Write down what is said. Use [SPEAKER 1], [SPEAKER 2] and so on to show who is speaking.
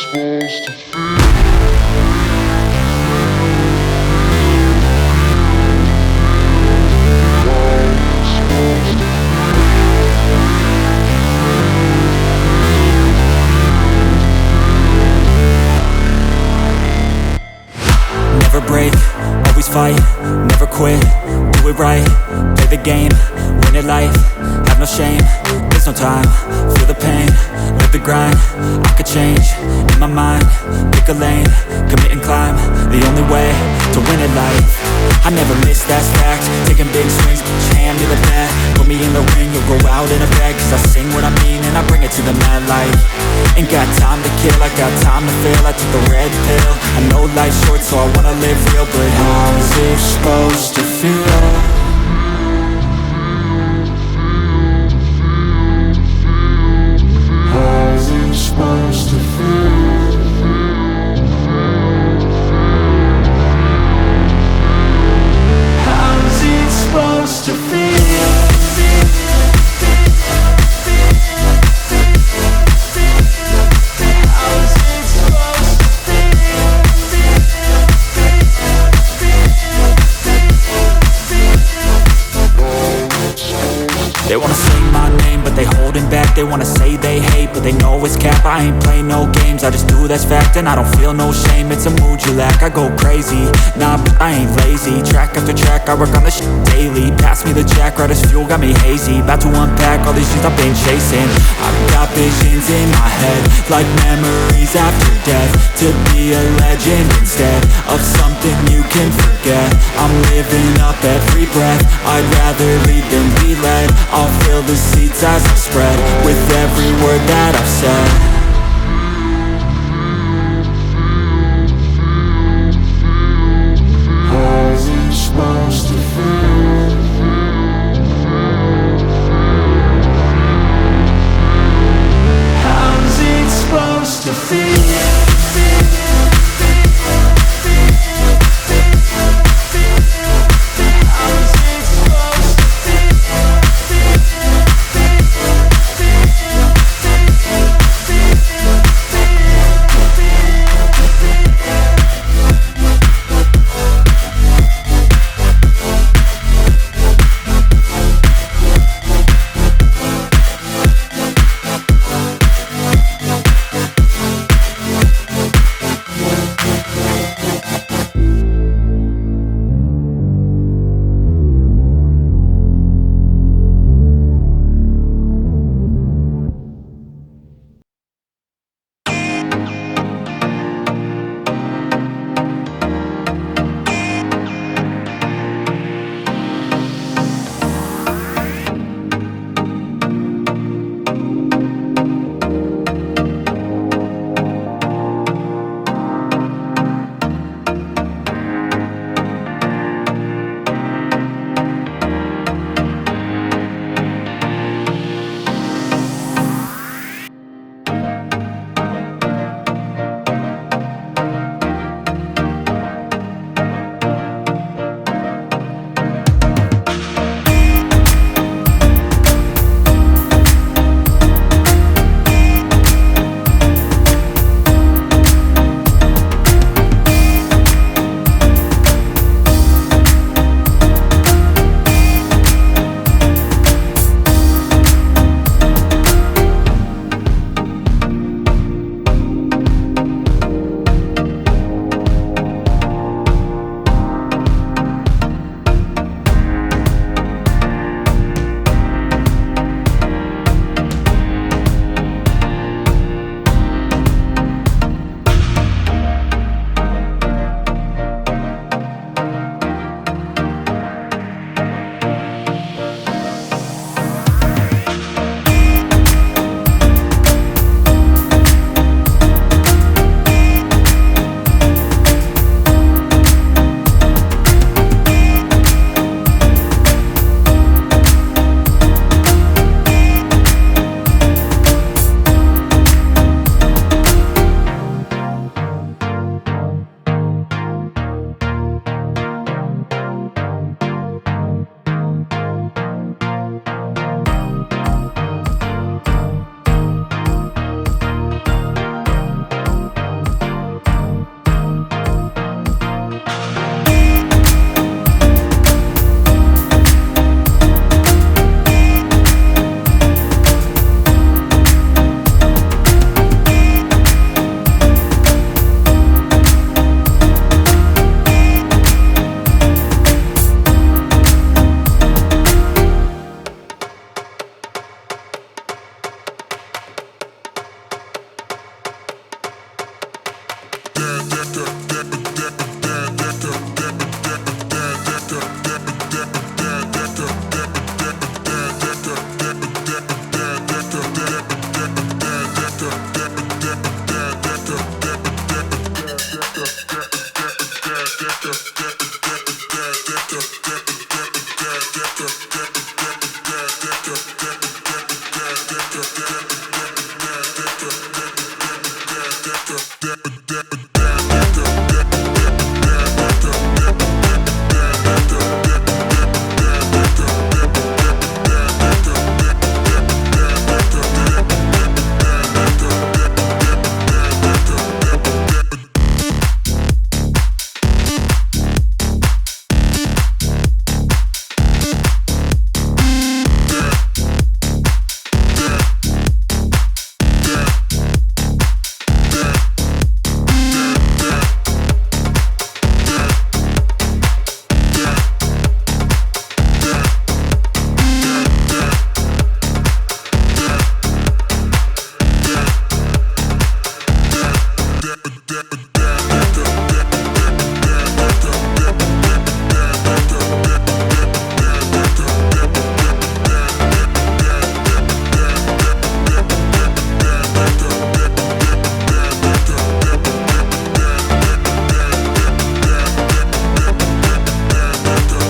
[SPEAKER 1] supposed to feel?
[SPEAKER 2] Never break, always fight, never quit, do it right, play the game, win it life, have no shame, there's no time, feel the pain, live the grind, I could change, in my mind, pick a lane, commit and climb, the only way to win it life, I never miss, that's fact, taking big swings, hand me the bat, put me in the ring, you'll go out in a bag, cause I sing what I mean and I bring it to the mad light, ain't got time to kill, I got time to feel, I took the red pill, I know life's short so I wanna live real, but how's it supposed to feel? How's it supposed to feel? How's it supposed to feel? They wanna say my name, but they holding back. They wanna say they hate, but they know it's cap. I ain't play no games, I just do that's fact. And I don't feel no shame, it's a mood you lack. I go crazy, nah, but I ain't lazy. Track after track, I work on this shit daily. Pass me the jack, right as fuel, got me hazy. About to unpack all these things I've been chasing. I've got visions in my head, like memories after death. To be a legend instead of something you can forget. I'm living up every breath, I'd rather lead than be led. I'll fill the seats as I spread with every word that I've said.